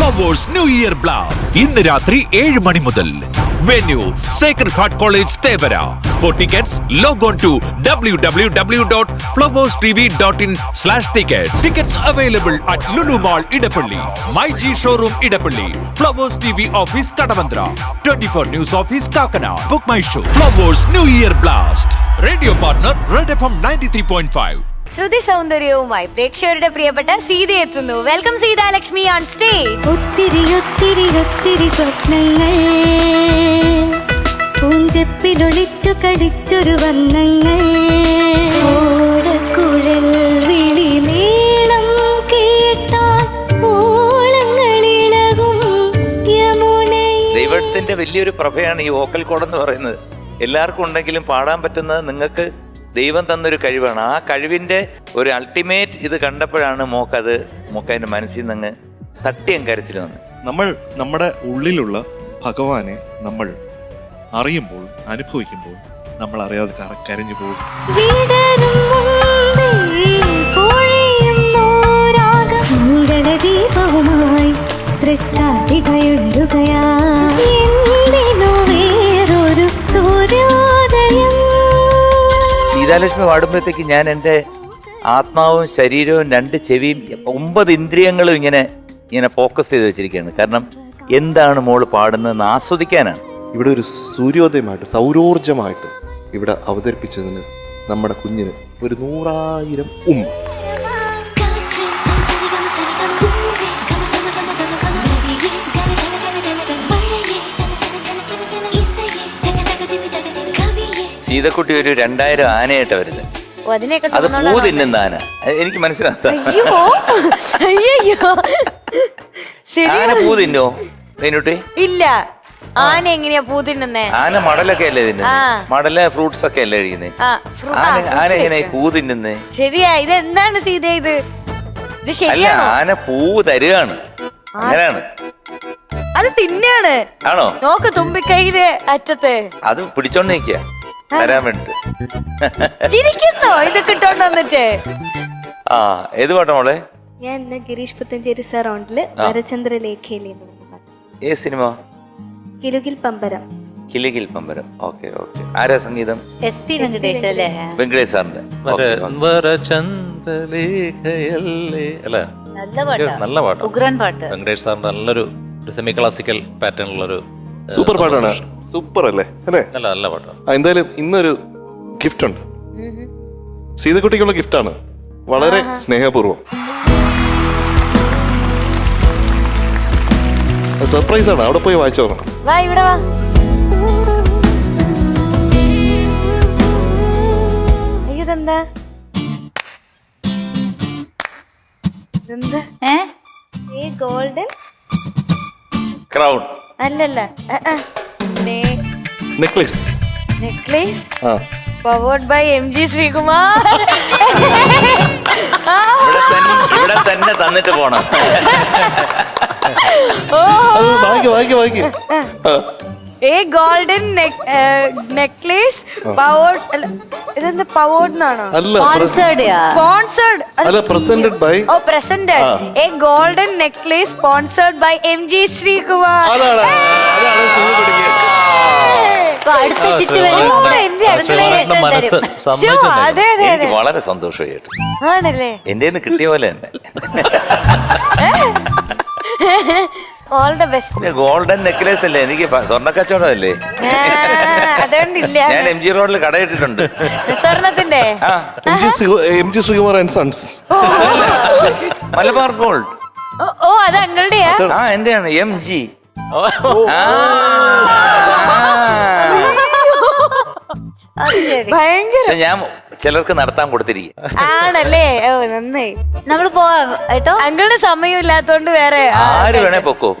Flowers new year blast ഇന്ന് രാത്രി 7 മണി മുതൽ. Venue Sacred heart college Thevara. For tickets, log on to www.flowerstv.in/tickets. Tickets available at Lulu Mall, Idapalli, MyG Showroom, Idapalli, Flowers TV Office, Kadavandra, 24 News Office, Kakana. Book my show. Flowers New Year Blast. Radio partner Red FM 93.5. ശ്രുതി സൗന്ദര്യവുമായി പ്രേക്ഷകരുടെ പ്രിയപ്പെട്ട സീത എത്തുന്നു. Welcome Seetha Lakshmi on stage. ഒത്തിരി ഒത്തിരി ഒത്തിരി സ്വപ്നങ്ങൾ പൂഞ്ചെപ്പിലൊളിച്ചു കളിച്ചൊരു വന്നങ്ങൾ ഓടക്കുഴൽ വിളിമേളം കേട്ടാൽ ഓളങ്ങളിളകും യമുനയിൽ. ദൈവത്തിന്റെ വലിയൊരു പ്രഭയാണ് ഈ വോക്കൽ കോഡെന്ന് പറയുന്നത്. എല്ലാവർക്കും ഉണ്ടെങ്കിലും പാടാൻ പറ്റുന്നത് നിങ്ങൾക്ക് ദൈവം തന്നൊരു കഴിവാണ്. ആ കഴിവിൻ്റെ ഒരു അൾട്ടിമേറ്റ് ഇത് കണ്ടപ്പോഴാണ് മോക്കതിൻ്റെ മനസ്സിൽ നിന്ന് തട്ടിയം കരച്ചിൽ വന്നത്. നമ്മൾ നമ്മുടെ ഉള്ളിലുള്ള ഭഗവാനെ നമ്മൾ അറിയുമ്പോൾ, അനുഭവിക്കുമ്പോൾ നമ്മൾ അറിയാതെ കരഞ്ഞു പോകും. ദീപവുമായി വേറൊരു സൂര്യോദയം. സീതാലക്ഷ്മി പാടുമ്പോഴത്തേക്ക് ഞാൻ എൻ്റെ ആത്മാവും ശരീരവും 2 ചെവിയും 9 ഇന്ദ്രിയങ്ങളും ഇങ്ങനെ ഫോക്കസ് ചെയ്ത് വെച്ചിരിക്കുകയാണ്. കാരണം എന്താണ് മോള് പാടുന്നതെന്ന് ആസ്വദിക്കാനാണ്. ഇവിടെ ഒരു സൂര്യോദയമായിട്ട്, സൗരോർജമായിട്ട് ഇവിടെ അവതരിപ്പിച്ചതിന് നമ്മുടെ കുഞ്ഞിന് ഒരു 100,000 സീതക്കുട്ടി ഒരു 2000 ആനയായിട്ട് വരുന്നത്. അത് പൂ തിന്നുന്ന ആന. എനിക്ക് മനസ്സിലാത്ത ആന പൂ തിന്നോ മീനുട്ടി? ഇല്ല. ആന എങ്ങനെയാ പൂ തിന്നുന്നേ? ആന മടലൊക്കെ അല്ലേ തിന്നുന്നത്? മടല ഫ്രൂട്ട്സ് ഒക്കെ അല്ലേ കഴിയുന്നേ? ആന എങ്ങനെയാ പൂ തിന്നുന്നേ? ശരിയാ. ഇത് എന്താണ് സീത? ഇത് അല്ല, ആന പൂ തരുകയാണ്. അങ്ങനെയാണ്. അത് തിന്നാണ്. ആണോ? നോക്ക് തുമ്പിക്കൈയില് അറ്റത്ത് അത് പിടിച്ചോണ്ട് നിൽക്കുക തരാൻ വേണ്ടിട്ട്. ചിരിക്കുന്നോ ഇത് കിട്ടോണ്ട് വന്നിട്ട്? ആ, ഏത് പാട്ടാ മോളെ? ഞാൻ ഇന്ന് ഗിരീഷ് പുത്തഞ്ചേരി സറൗണ്ടില് വരചന്ദ്രലേഖയിലെ ഏത് സിനിമ? കിലുകിൽ പമ്പരം. കിലുകിൽ പമ്പരം. ഓക്കെ. ആരാ സംഗീതം? SP വെങ്കടേഷ് അല്ലേ? വെങ്കടേഷ് സാറിന്റെ. നല്ല പാട്ട്, ഉഗ്രൻ പാട്ട്. വെങ്കടേഷ് സാറിന്റെ നല്ലൊരു സെമി ക്ലാസിക്കൽ പാറ്റേൺ ഉള്ളൊരു സൂപ്പർ പാട്ടാണ്. സൂപ്പർ അല്ലേ? നല്ല പാട്ടാണ്. എന്തായാലും ഇന്നൊരു ഗിഫ്റ്റ് ഉണ്ട്. സീതക്കുട്ടിക്കുള്ള ഗിഫ്റ്റാണ്. വളരെ സ്നേഹപൂർവ്വം സർപ്രൈസ് ആണ്. അവിടെ പോയി വായിച്ചു നോക്കണം. വാ ഇവിടെ വാ. ഇതെന്താ? ഗോൾഡൻ ക്രൗൺ അല്ലല്ല, necklace. Powered by MG Sreekumar. ഇവിടെ തന്നെ തന്നിട്ട് പോണം. വായിക്ക്. Golden necklace powered. ഇതെന്താ പവേർഡ് എന്നാണോ? Sponsored presented by. Presented a golden necklace sponsored by MG Sreekumar. എനിക്ക് വളരെ സന്തോഷമായിട്ട് ആണല്ലേ? എന്റെ കിട്ടിയ പോലെ തന്നെ. All the best. Golden necklace അല്ലേ? എനിക്ക് സ്വർണ്ണ കച്ചവടം അല്ലേ? അതുകൊണ്ടില്ല. ഞാൻ MG റോഡിൽ കടയിട്ടിട്ടുണ്ട് സ്വർണത്തിന്റെ. MG Sreekumar and Sons. Malabar Gold. ഓ, അത് അങ്ങളുടെയാ? എന്റെയാണ്. MG. ഭയങ്കര. ഞാൻ ചിലർക്ക് നടത്താൻ കൊടുത്തിരിക്കും. ആണല്ലേ? ഓ, നന്നായി. നമ്മള് പോവാം കേട്ടോ. അങ്ങളുടെ സമയമില്ലാത്തോണ്ട് വേറെ ആര് വേണേ പൊക്കോ.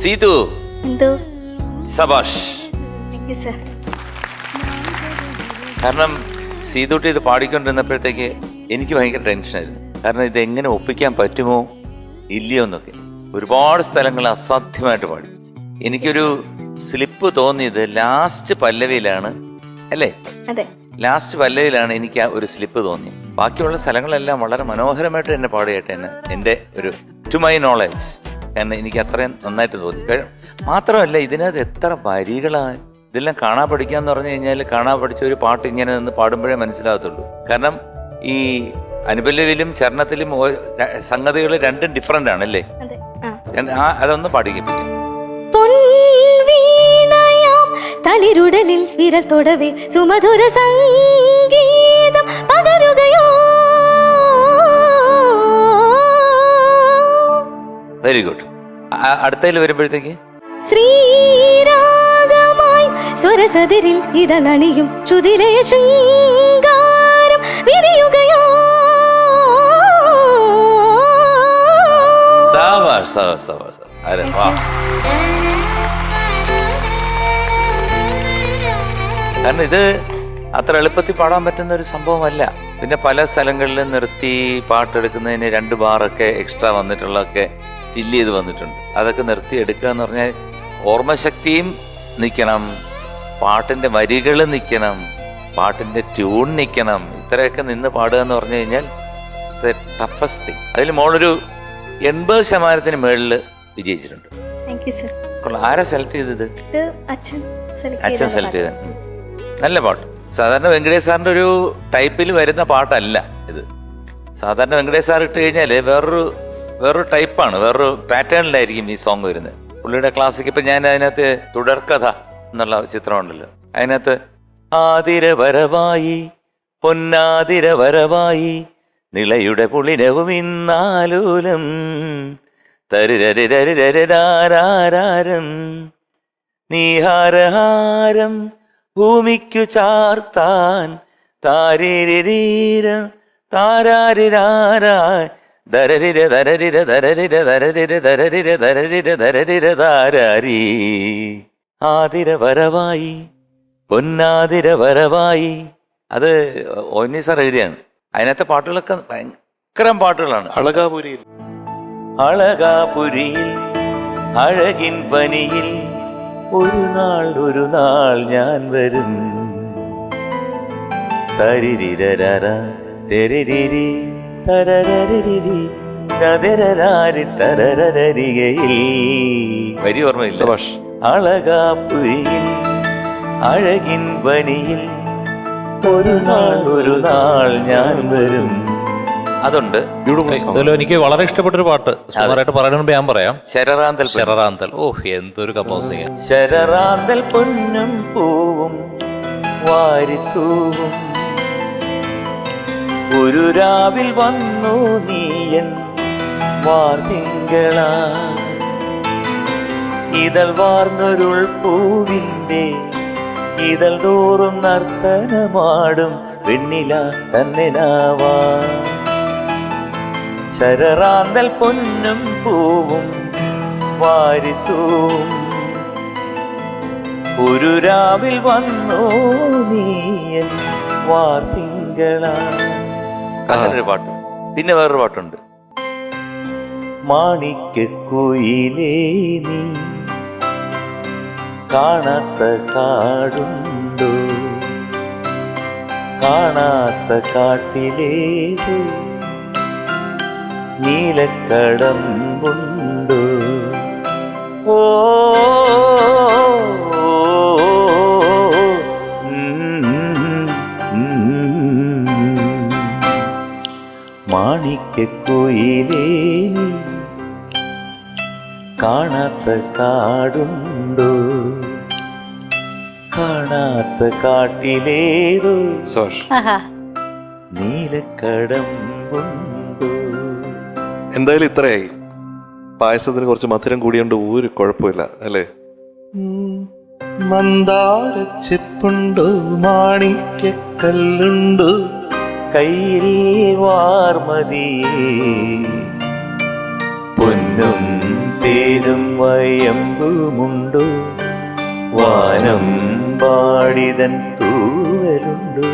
സീതു എന്തോ സബാഷ്. Thank you sir. കാരണം സീതുട്ടി ഇത് പാടിക്കൊണ്ടിരുന്നപ്പോഴത്തേക്ക് എനിക്ക് ഭയങ്കര ടെൻഷനായിരുന്നു. കാരണം ഇത് എങ്ങനെ ഒപ്പിക്കാൻ പറ്റുമോ ഇല്ലയോ എന്നൊക്കെ. ഒരുപാട് സ്ഥലങ്ങൾ അസാധ്യമായിട്ട് പാടി. എനിക്കൊരു സ്ലിപ്പ് തോന്നിയത് ലാസ്റ്റ് പല്ലവിയിലാണ് അല്ലേ? അതെ, ലാസ്റ്റ് പല്ലവിയിലാണ് എനിക്ക് ആ ഒരു സ്ലിപ്പ് തോന്നിയത്. ബാക്കിയുള്ള സ്ഥലങ്ങളെല്ലാം വളരെ മനോഹരമായിട്ട് എന്നെ പാടുകയായിട്ട് തന്നെ എൻ്റെ ഒരു ടു മൈ നോളജ്. കാരണം എനിക്ക് അത്രയും നന്നായിട്ട് തോന്നി. മാത്രമല്ല ഇതിനകത്ത് എത്ര വരികളാണ്. ഇതെല്ലാം കാണാ പഠിക്കാന്ന് പറഞ്ഞു കഴിഞ്ഞാൽ കാണാ പഠിച്ച ഒരു പാട്ട് ഇങ്ങനെ നിന്ന് പാടുമ്പോഴേ മനസ്സിലാകത്തുള്ളൂ. കാരണം ഈ അനുപല്ലവിയിലും ചരണത്തിലും സംഗതികൾ രണ്ടും ഡിഫറെന്റ് ആണല്ലേ? അതെ. അതൊന്ന് പാടിപ്പിക്കാം. തളിരുടലിൽ വിരൽ തൊടവേ സുമധുര സംഗീതം പകരുകയോ. Very good. അടുത്തതിൽ വരുമ്പോഴത്തേക്ക് ശ്രീരാഗമായി സ്വരസതിരിൽ ഇതളണിയും ശ്രുതിലയ ശൃംഗാരം വിരിയുകയോ. സാവാഷ് സാവാഷ് സാവാഷ്. അരെ വാ. കാരണം ഇത് അത്ര എളുപ്പത്തിൽ പാടാൻ പറ്റുന്ന ഒരു സംഭവമല്ല. പിന്നെ പല സ്ഥലങ്ങളിലും നിർത്തി പാട്ടെടുക്കുന്നതിന് 2 ബാറൊക്കെ എക്സ്ട്രാ വന്നിട്ടുള്ളതൊക്കെ ഫില്ല് ചെയ്ത് വന്നിട്ടുണ്ട്. അതൊക്കെ നിർത്തി എടുക്കുക എന്ന് പറഞ്ഞാൽ ഓർമ്മശക്തിയും നിൽക്കണം, പാട്ടിൻ്റെ വരികൾ നിൽക്കണം, പാട്ടിൻ്റെ ട്യൂൺ നിൽക്കണം. ഇത്രയൊക്കെ നിന്ന് പാടുക എന്ന് പറഞ്ഞു കഴിഞ്ഞാൽ ടഫസ്റ്റ് തിങ്. അതിൽ മോളൊരു 80% മുകളിൽ വിജയിച്ചിട്ടുണ്ട്. Thank you sir. ആരാ സെലക്ട് ചെയ്തത്? അച്ഛൻ സെലക്ട് ചെയ്ത നല്ല പാട്ട്. സാധാരണ വെങ്കടേഷ് സാറിന്റെ ഒരു ടൈപ്പിൽ വരുന്ന പാട്ടല്ല ഇത്. സാധാരണ വെങ്കടേഷ് സാർ ഇട്ട് കഴിഞ്ഞാൽ വേറൊരു ടൈപ്പാണ്, വേറൊരു പാറ്റേണിലായിരിക്കും ഈ സോങ് വരുന്നത്. പുള്ളിയുടെ ക്ലാസിക്. ഇപ്പൊ ഞാൻ അതിനകത്ത് തുടർക്കഥ എന്നുള്ള ചിത്രമുണ്ടല്ലോ, അതിനകത്ത് ആതിരവരവായി പൊന്നാതിരവരവായി നിളയുടെ പുളിനവും ഇന്നാലൂലം തരുരരാരം നീഹാരഹാരം ഭൂമിക്കു ചാർത്താൻ താരീരീരം താരാരിരാരായ് ദരരിര ദരരിര ദരരിര ദരരിര ദരരിര ദരരിര ദരരിര ദാരാരീ ആതിരവരവായി പൊന്നാതിരവരവായി. അത് ഒന്നി സാർ എഴുതിയാണ്. അതിനകത്തെ പാട്ടുകളൊക്കെ ഭയങ്കരം പാട്ടുകളാണ്. അളകാപുരിയിൽ അഴകിൻ പനിയിൽ ഒരു നാൾ ഞാൻ വരും തരിരിരര തെരിരിരി തരരരിരി തരരരാരി തരരരികയിൽ. വരി ഓർമ്മയില്ല. അളകാപുരിയിൽ അഴകിൻ പനിയിൽ ഒരു നാൾ ഞാൻ വരും. അതുണ്ട്. എനിക്ക് വളരെ ഇഷ്ടപ്പെട്ടൊരു പാട്ട്. സുമാറായിട്ട് പറയുന്നതിന് മുമ്പ് ഞാൻ പറയാം. ശരറാന്തൽ. ഓഹ്, എന്തൊരു കമ്പോസിംഗ്. ശരറാന്തൽ പൊന്നും പൂവും വാരിത്തൂവും ഒരു രാവിൽ വന്നു നീയൻ വാർത്തിങ്കള ഇതൾ വാർന്നൊരുൾ പൂവിൻ്റെ ഇതൾ തോറും നർത്തനമാടും വെണ്ണില തന്നെ നാവാ. ശരറാന്തൽ പൊന്നും പൂവും വാരിത്തൂവും ഒരു രാവിൽ വന്നു നീയൻ വാർത്തിങ്കള. അങ്ങനൊരു പാട്ട്. പിന്നെ വേറൊരു പാട്ടുണ്ട്. മാണിക്കക്കുയിലേ നീ കാണാത്ത കാടുണ്ടോ കാണാത്ത കാട്ടിലേതു നീലക്കടമ്പുണ്ടോ ഓ മാണിക്കക്കുയിലേ നീ കാണാത്ത കാടുണ്ടോ കാണാത്ത കാട്ടിലേതോ നീലക്കടമ്പുണ്ടോ. എന്തായാലും ഇത്രയായി. പായസത്തിന് കുറച്ച് മധുരം കൂടിയോണ്ട് ഒരു കുഴപ്പമില്ല അല്ലേ? മന്ദാരച്ചെപ്പുണ്ടോ മാണിക്കല്ലുണ്ടോ കയ്യിൽ വാർമതിയേ പൊന്നു പൊന്നും തേനും വയമ്പുമുണ്ടോ, വാനം പാടിതൻ തൂവലുണ്ടോ,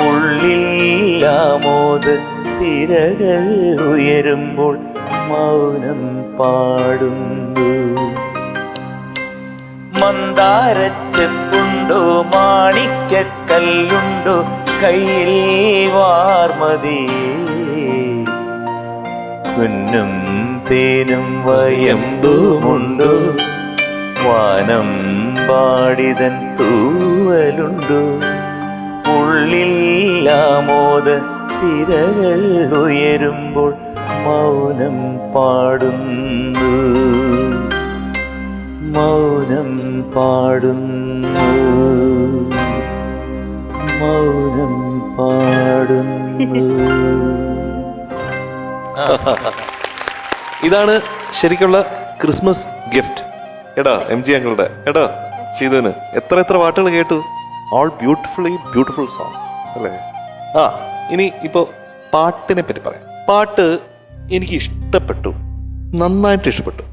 ഉള്ളിൽ ആമോദ തിരകൾ ഉയരുമ്പോൾ മൗനം പാടുന്നു. മന്ദാരച്ചെപ്പുണ്ടോ, മാണിക്കല്ലുണ്ടോ, കയ്യിൽ വാർമതിയേ, പൊന്നും തേനും വയമ്പുമുണ്ടോ, വാനം പാടിതൻ തൂവലുണ്ടോ, ഉള്ളിൽ ആമോദ തിരകൾ ഉയരുമ്പോൾ മൗനം പാടുന്നു, മൗനം പാടുന്നു, മൗനം പാടുന്നു. ഇതാണ് ശരിക്കുള്ള ക്രിസ്മസ് ഗിഫ്റ്റ്. എടാ MG അങ്കിളുടെ, എടാ സീതുവിന് എത്ര പാട്ടുകൾ കേട്ടു. ഓൾ ബ്യൂട്ടിഫുൾ സോങ്സ് അല്ലേ? ഇനി ഇപ്പോ പാട്ടിനെ പറ്റി പറയാം. പാട്ട് എനിക്ക് ഇഷ്ടപ്പെട്ടു, നന്നായിട്ട് ഇഷ്ടപ്പെട്ടു,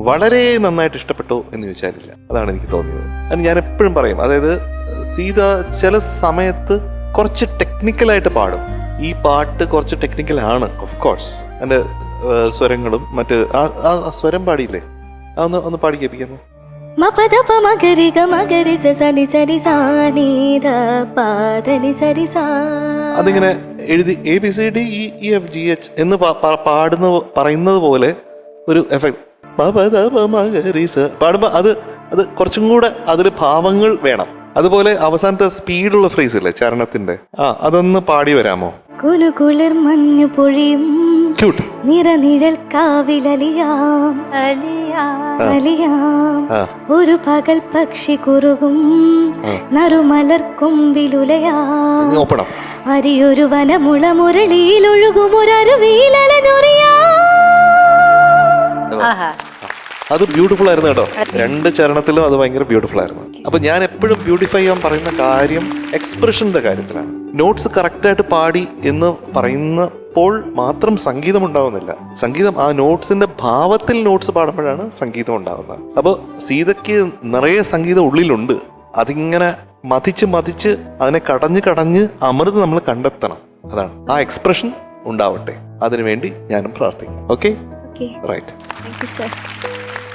വളരെ നന്നായിട്ട് ഇഷ്ടപ്പെട്ടു എന്ന് ചോദിച്ചാലില്ല. അതാണ് എനിക്ക് തോന്നിയത്. അത് ഞാൻ എപ്പോഴും പറയും. അതായത് സീത ചില സമയത്ത് കുറച്ച് ടെക്നിക്കലായിട്ട് പാടും. ഈ പാട്ട് കുറച്ച് ടെക്നിക്കലാണ് ഓഫ് കോഴ്സ്. എൻ്റെ സ്വരങ്ങളും മറ്റ് ആ സ്വരം പാടിയില്ലേ, ഒന്ന് പാടി കേൾപ്പിക്കാമോ? അതിങ്ങനെ എഴുതി ABCDEFGH എന്ന് പറയുന്നത് പോലെ ഒരു എഫക്ട് പാടുമ്പോ അത് കുറച്ചും കൂടെ അതിൽ ഭാവങ്ങൾ വേണം. അതുപോലെ അവസാനത്തെ സ്പീഡുള്ള ഫ്രേസ് ഇല്ലേ ചരണത്തിന്റെ, അതൊന്ന് പാടി വരാമോ? കുലുകുളിർ മഞ്ഞു പൊഴിയും ക്യൂട്ട് നിറനിഴൽ കാവിലലിയാം അലിയാം ഒരു പകൽ പക്ഷി കുറുകും നറുമലർ കൊമ്പിലുലയാം ഓപ്പണം അരിയൊരു വനമുള മുരളിയിൽ ഒഴുകും ഒരരുവിയിലലഞ്ഞൊറിയാം. അത് ബ്യൂട്ടിഫുൾ ആയിരുന്നു കേട്ടോ. രണ്ട് ചരണത്തിലും അത് ഭയങ്കര ബ്യൂട്ടിഫുൾ ആയിരുന്നു. അപ്പൊ ഞാൻ എപ്പോഴും ബ്യൂട്ടിഫൈ ചെയ്യാൻ പറയുന്ന കാര്യം എക്സ്പ്രഷന്റെ കാര്യത്തിലാണ്. നോട്ട്സ് കറക്റ്റായിട്ട് പാടി എന്ന് പറയുന്നപ്പോൾ മാത്രം സംഗീതം ഉണ്ടാവുന്നില്ല. സംഗീതം ആ നോട്ട്സിന്റെ ഭാവത്തിൽ നോട്ട്സ് പാടുമ്പോഴാണ് സംഗീതം ഉണ്ടാവുന്നത്. അപ്പോൾ സീതയ്ക്ക് നിറയെ സംഗീതം ഉള്ളിലുണ്ട്. അതിങ്ങനെ മതിച്ച് അതിനെ കടഞ്ഞ് അമൃത് നമ്മൾ കണ്ടെത്തണം. അതാണ് ആ എക്സ്പ്രഷൻ ഉണ്ടാവട്ടെ. അതിനുവേണ്ടി ഞാനും പ്രാർത്ഥിക്കാം. Okay, right.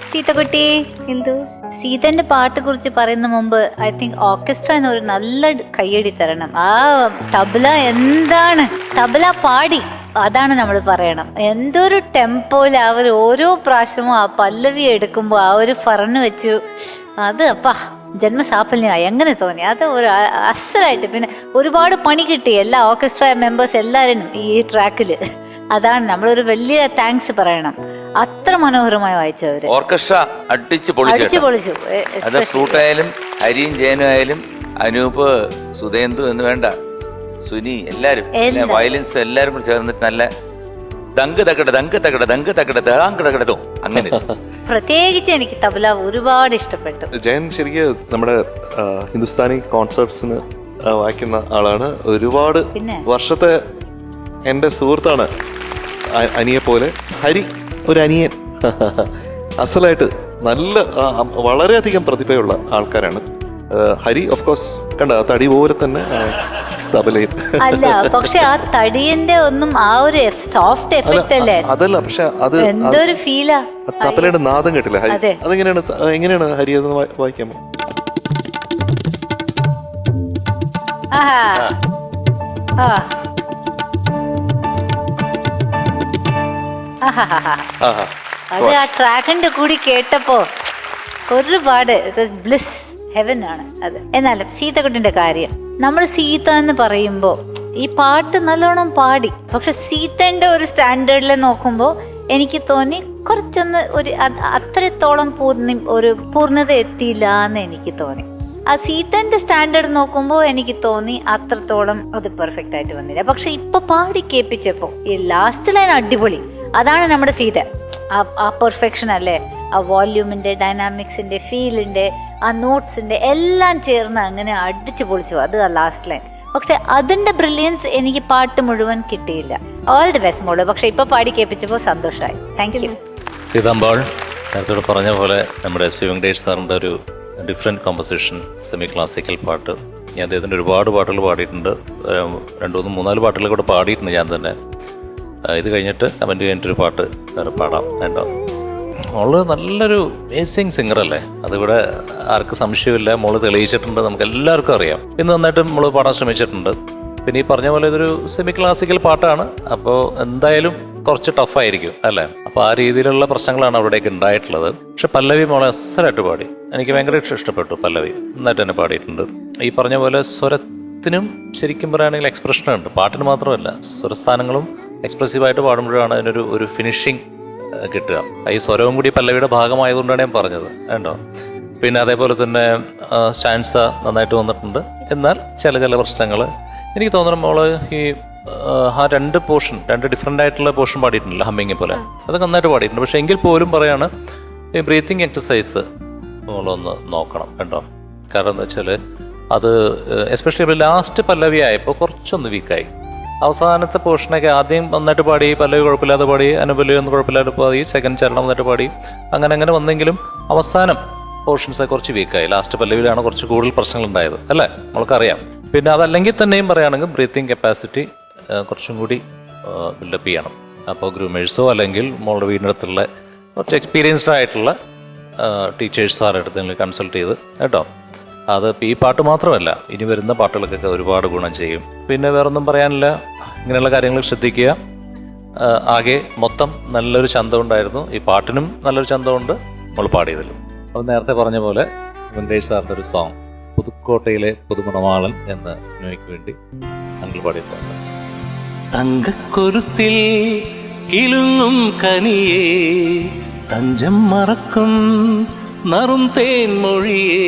സീതക്കുട്ടി, എന്തോ സീതന്റെ പാട്ട് കുറിച്ച് പറയുന്ന മുമ്പ് ഐ തിങ്ക് ഓർക്കസ്ട്രന്ന് ഒരു നല്ല കയ്യടി തരണം. ആ തബല എന്താണ്, തബല പാടി, അതാണ് നമ്മൾ പറയണം. എന്തൊരു ടെമ്പോയിൽ അവർ ഓരോ പ്രാവശ്യവും ആ പല്ലവി എടുക്കുമ്പോൾ ആ ഒരു ഫറന്ന് വെച്ചു, അത് അപ്പാ ജന്മസാഫല്യമായി. എങ്ങനെ തോന്നി? അത് ഒരു അസലായിട്ട്. പിന്നെ ഒരുപാട് പണി കിട്ടി എല്ലാ ഓർക്കസ്ട്ര മെമ്പേഴ്സ് എല്ലാവരും ഈ ട്രാക്കിൽ. അതാണ് നമ്മളൊരു വലിയ താങ്ക്സ് പറയണം. അത്ര മനോഹരമായി വായിച്ചവര്. ഓർക്കസ്ട്ര അടിച്ചു പൊളിച്ചു. അത് ഫ്ലൂട്ടായാലും ഹരിയും ജയനും ആയാലും അനൂപ്, സുധേന്ദു എന്ന് വേണ്ട, സുനി, എല്ലാരും വയലിൻസ് എല്ലാരും കൂടി ചേർന്നിട്ട് നല്ല ദങ്ക് തകടതോ അങ്ങനെ. പ്രത്യേകിച്ച് എനിക്ക് തബല ഒരുപാട് ഇഷ്ടപ്പെട്ടു. ജയൻ ശരിക്കും നമ്മുടെ ഹിന്ദുസ്ഥാനി കോൺസേർട്സിന് വായിക്കുന്ന ആളാണ്. ഒരുപാട് വർഷത്തെ എൻ്റെ സുഹൃത്താണ്. അനിയെ പോലെ. ഹരി ഒരു അനിയൻ. അസലായിട്ട് നല്ല വളരെയധികം പ്രതിഭയുള്ള ആൾക്കാരാണ്. ഹരി ഓഫ് കോഴ്സ് കണ്ട തടി പോലെ തന്നെ തബലയും. അല്ല, പക്ഷെ ആ തടിയന്റെ ഒന്നും ആ ഒരു സോഫ്റ്റ് എഫക്റ്റ് അല്ലേ? അതല്ല, പക്ഷെ അത് എന്തൊരു ഫീലാ. തബലയുടെ നാദം കേട്ടില്ല ഹരി. എങ്ങനെയാണ് ഹരി അതൊന്ന് വായിക്കാമോ? അത് ആ ട്രാക്കിന്റെ കൂടി കേട്ടപ്പോ ഒരുപാട് ബ്ലിസ്, ഹെവൻ ആണ് അത്. എന്നാലും സീതക്കുട്ടിന്റെ കാര്യം, നമ്മൾ സീത എന്ന് പറയുമ്പോ ഈ പാട്ട് നല്ലോണം പാടി, പക്ഷെ സീതന്റെ ഒരു സ്റ്റാൻഡേർഡിൽ നോക്കുമ്പോ എനിക്ക് തോന്നി കുറച്ചൊന്ന് ഒരു അത്രത്തോളം പൂർണ്ണത എത്തിയില്ല എന്ന് എനിക്ക് തോന്നി. ആ സീതന്റെ സ്റ്റാൻഡേർഡ് നോക്കുമ്പോൾ എനിക്ക് തോന്നി അത്രത്തോളം അത് പെർഫെക്റ്റ് ആയിട്ട് വന്നില്ല. പക്ഷെ ഇപ്പൊ പാടി കേൾപ്പിച്ചപ്പോ ഈ ലാസ്റ്റ് ലൈൻ അടിപൊളി. അതാണ് നമ്മുടെ സീത. ആ പെർഫെക്ഷൻ അല്ലേ, ആ വോല്യൂമിന്റെ, ഡൈനാമിക്സിന്റെ, ഫീലിന്റെ, ആ നോട്ട്സിന്റെ എല്ലാം ചേർന്ന് അങ്ങനെ അടിച്ചു പൊളിച്ചു. അത് ആ ലാസ്റ്റ് ലൈൻ. പക്ഷെ അതിന്റെ ബ്രില്യൻസ് എനിക്ക് പാട്ട് മുഴുവൻ കിട്ടിയില്ല. ഓൾ ദി ബെസ്റ്റ് മോള്. പക്ഷെ ഇപ്പൊ പാടി കേൾപ്പിച്ചപ്പോൾ സന്തോഷമായി. Thank you. സീതാമ്പാൾ നേരത്തെ പറഞ്ഞ പോലെ നമ്മുടെ SP വെങ്കടേഷ് സാറിൻ്റെ ഒരു ഡിഫറെൻറ്റ് കോമ്പോസിഷൻ സെമി ക്ലാസിക്കൽ പാട്ട്. ഞാൻ അദ്ദേഹത്തിൻ്റെ ഒരുപാട് പാട്ടുകൾ പാടിയിട്ടുണ്ട്. 2-3-4 പാട്ടുകൾ കൂടെ പാടിയിട്ടുണ്ട് ഞാൻ തന്നെ. ഇത് കഴിഞ്ഞിട്ട് കമൻറ്റ് കഴിഞ്ഞിട്ടൊരു പാട്ട് വേറെ പാടാം വേണ്ടോ. മോള് നല്ലൊരു അമേസിങ് സിംഗറല്ലേ, അതിവിടെ ആർക്കും സംശയമില്ല. മോള് തെളിയിച്ചിട്ടുണ്ട്, നമുക്ക് എല്ലാവർക്കും അറിയാം. ഇന്ന് നന്നായിട്ട് മോള് പാടാൻ ശ്രമിച്ചിട്ടുണ്ട്. പിന്നെ ഈ പറഞ്ഞ പോലെ ഇതൊരു സെമി ക്ലാസിക്കൽ പാട്ടാണ്, അപ്പോൾ എന്തായാലും കുറച്ച് ടഫായിരിക്കും അല്ലേ. അപ്പോൾ ആ രീതിയിലുള്ള പ്രശ്നങ്ങളാണ് അവിടേക്ക് ഉണ്ടായിട്ടുള്ളത്. പക്ഷെ പല്ലവി മോളെ അസലായിട്ട് പാടി, എനിക്ക് ഭയങ്കര ഇഷ്ടപ്പെട്ടു. പല്ലവി നന്നായിട്ട് തന്നെ പാടിയിട്ടുണ്ട്. ഈ പറഞ്ഞ പോലെ സ്വരത്തിനും ശരിക്കും പറയുകയാണെങ്കിൽ എക്സ്പ്രഷനുണ്ട്, പാട്ടിന് മാത്രമല്ല സ്വരസ്ഥാനങ്ങളും എക്സ്പ്രസീവായിട്ട് പാടുമ്പോഴാണ് അതിനൊരു ഫിനിഷിങ് കിട്ടുക. ഈ സ്വരവും കൂടി പല്ലവിയുടെ ഭാഗമായതുകൊണ്ടാണ് ഞാൻ പറഞ്ഞത് കേട്ടോ. പിന്നെ അതേപോലെ തന്നെ സ്റ്റാൻസ നന്നായിട്ട് വന്നിട്ടുണ്ട്. എന്നാൽ ചില പ്രശ്നങ്ങൾ എനിക്ക് തോന്നുന്നു മോള് ഈ ആ 2 പോർഷൻ 2 ഡിഫറെൻ്റ് ആയിട്ടുള്ള പോർഷൻ പാടിയിട്ടുണ്ടല്ലോ, ഹമ്മിങ് പോലെ, അതൊക്കെ നന്നായിട്ട് പാടിയിട്ടുണ്ട്. പക്ഷേ എങ്കിൽ പോലും പറയാണ് ഈ ബ്രീത്തിങ് എക്സസൈസ് മോളൊന്ന് നോക്കണം കേട്ടോ. കാരണം എന്താ വെച്ചാൽ അത് എസ്പെഷ്യലി ലാസ്റ്റ് പല്ലവി ആയപ്പോൾ കുറച്ചൊന്ന് വീക്കായി. അവസാനത്തെ പോർഷനൊക്കെ ആദ്യം നന്നായിട്ട് പാടി, പല്ലവി കുഴപ്പമില്ലാതെ പാടി, അനുപല്ലവി ഒന്നും കുഴപ്പമില്ലാതെ പാടി, സെക്കൻഡ് ചരണം നന്നായിട്ട് പാടി, അങ്ങനെ വന്നെങ്കിലും അവസാനം പോർഷൻസ് കുറച്ച് വീക്കായി. ലാസ്റ്റ് പല്ലവിയിലാണ് കുറച്ച് കൂടുതൽ പ്രശ്നങ്ങൾ ഉണ്ടായത് അല്ലേ, നമ്മൾക്കറിയാം. പിന്നെ അതല്ലെങ്കിൽ തന്നെയും പറയുകയാണെങ്കിൽ ബ്രീത്തിങ് കപ്പാസിറ്റി കുറച്ചും കൂടി ബിൽഡപ്പ് ചെയ്യണം. അപ്പോൾ ഗ്രൂമേഴ്സോ അല്ലെങ്കിൽ മോളുടെ വീടിനടുത്തുള്ള കുറച്ച് എക്സ്പീരിയൻസ്ഡ് ആയിട്ടുള്ള ടീച്ചേഴ്സ് ആരുടെ കൺസൾട്ട് ചെയ്ത് കേട്ടോ. അത് ഈ പാട്ട് മാത്രമല്ല, ഇനി വരുന്ന പാട്ടുകൾക്കൊക്കെ ഒരുപാട് ഗുണം ചെയ്യും. പിന്നെ വേറൊന്നും പറയാനില്ല, ഇങ്ങനെയുള്ള കാര്യങ്ങൾ ശ്രദ്ധിക്കുക. ആകെ മൊത്തം നല്ലൊരു ചന്തമുണ്ടായിരുന്നു. ഈ പാട്ടിനും നല്ലൊരു ചന്തമുണ്ട്, നമ്മൾ പാടിയതിലും. അപ്പോൾ നേരത്തെ പറഞ്ഞ പോലെ വെങ്കടേഷ് സാറിൻ്റെ ഒരു സോങ് പുതുക്കോട്ടയിലെ പുതുമണവാളൻ എന്ന സിനിമയ്ക്ക് വേണ്ടി ഞങ്ങൾ പാടിയിട്ടുണ്ട്. തങ്കക്കൊരുസിൽ കിലുങ്ങും കനിയേ തഞ്ചം മറക്കും നറും തേൻമൊഴിയേ.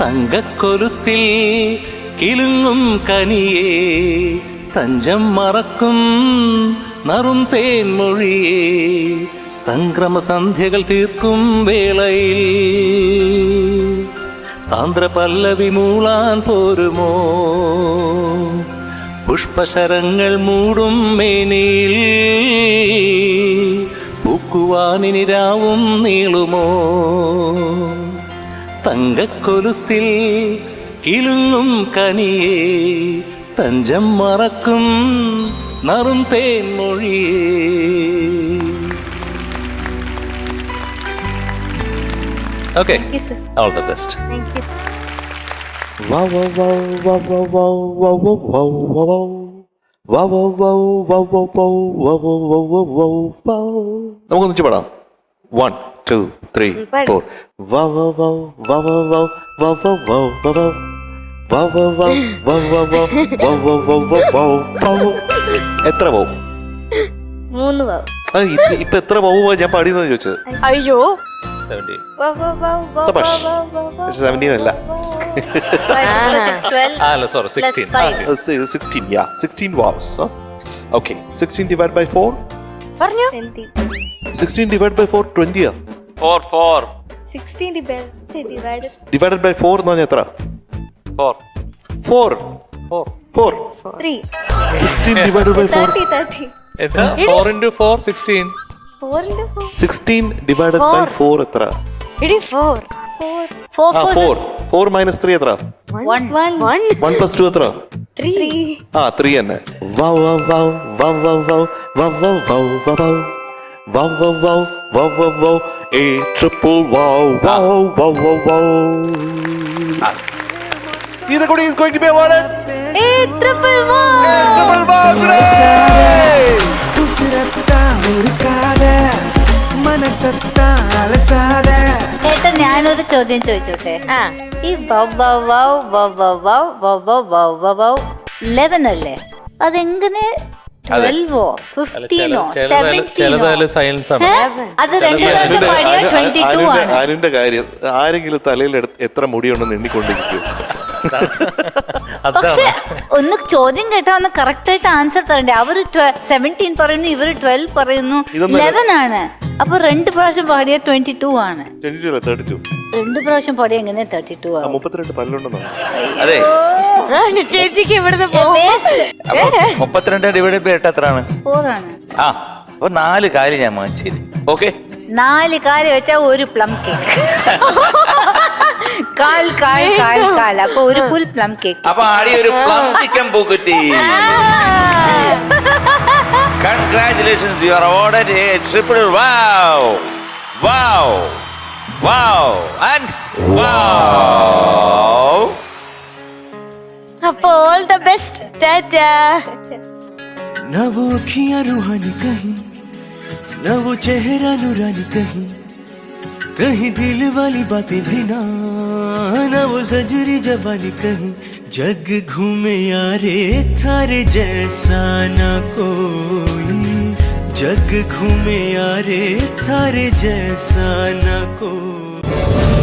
തങ്കക്കൊരുസിൽ കിലുങ്ങും കനിയേ തഞ്ചം മറക്കും നറും തേൻമൊഴിയേ. സംക്രമ സന്ധ്യകൾ തീർക്കും വേളയിൽ സാന്ദ്ര പല്ലവി മൂളാൻ പോരുമോ. പുഷ്പശരങ്ങൾ മൂടും മേനിയിൽ പൂക്കുവാനിനി രാവും നീളുമോ. തങ്കക്കൊലുസിൽ കിലുങ്ങും കനിയേ തഞ്ചം മറക്കും നറും തേൻമൊഴിയേ. Okay, Yes, sir. all the best. Thank you. Wow, wow, wow, wow, wow, wow, wow, wow, wow, wow. Wow, wow, wow, wow, wow, wow, wow, wow, wow, wow, wow. നമുക്കൊന്നിച്ച് പാടാം. 1, 2, 3, 4. Wow, wow, wow, wow, wow, wow, wow, wow, wow, wow. Wow, wow, wow, wow, wow, wow, wow, wow, wow, wow, wow. എത്ര wow? 3 വാവ്. ഇപ്പൊ എത്ര wow ഞാൻ പാടിയെന്ന് ചോദിച്ചത്. അയ്യോ 17. സബാഷ്. 17 അല്ല. അല്ല sorry 16. 16, yeah. 16 wows. Okay. 16 divided by 4? പറഞ്ഞു 20. 16 divided by 4, 20. 4. 16 divided. Divided by 4 എന്ന് പറഞ്ഞാൽ എത്ര? 4. 3. 16 divided by 4. 30. 4 into 4, 16. 4 into 4. 16 divided by 4 എത്ര? ഇടി 4 4. 4 minus 3 എത്ര? 1. 1 plus 2 എത്ര? 3. 3 തന്നെ. Wow, wow, wow, wow, wow, wow, wow, wow, wow, wow. Wow, wow, wow, wow, wow, wow. A triple wow, wow, wow, wow, wow. See the goodie is going to be awarded. triple wow. Triple wow today. ഏട്ടാ ഞാനൊരു ചോദ്യം ചോദിച്ചോട്ടെ. ആ ഈ 11 അല്ലേ, അതെങ്ങനെ 12ഓ 15ഓ 17ഓ? Science ആണ്. അത് 2 ദിവസം പാടിയ 22 ആണ്. ആരിന്റെ കാര്യം, ആരെങ്കിലും തലയിൽ എത്ര മുടിയുണ്ടെന്ന് എണ്ണിക്കൊണ്ടിരിക്കും. പക്ഷെ ഒന്ന് ചോദ്യം കേട്ടാ ഒന്ന് കറക്റ്റ് ആയിട്ട് ആൻസർ തരണ്ടേ. അവര് 17 പറയുന്നു, ഇവര് 12 പറയുന്നു, 11 ആണ്. അപ്പൊ 2 പ്രാവശ്യം പാടിയ 22 ആണ്. 22 അല്ല 32. 2 പ്രാവശ്യം പാടിയ എങ്ങനെ 32 ആ ആവും? 32 പല്ലുണ്ടെന്നാണ്. അതെ ചേച്ചിക്ക് ഇവിടുന്ന് അപ്പൊ 32 ഡിവൈഡ് ബൈ 8 എത്രയാണ്? 4 ആണ്. ആ അപ്പൊ 4 കാല് ഞാൻ വാങ്ങിച്ചു. ഓക്കെ, 4 കാല് വെച്ചാ ഒരു പ്ലം കേക്ക്. കാൽ അപ്പൊ ഒരു ഫുൾ പ്ലം കേക്ക്. അപ്പൊ ആടി ഒരു പ്ലം ചിക്കൻ പൂക്കുറ്റി. Congratulations, you are awarded a triple wow, wow, wow, and wow. അപ്പൊ ഓൾ ദ ബെസ്റ്റ്. ടാറ്റാ. ना वो अखियां रूहानी कहीं, ना वो चेहरा नूरानी कहीं, कहीं दिल वाली बातें भी ना वो सजरी जबानी कहीं. जग घूमे यारे थारे जैसा ना कोई, जग घूमे यारे थारे जैसा ना कोई.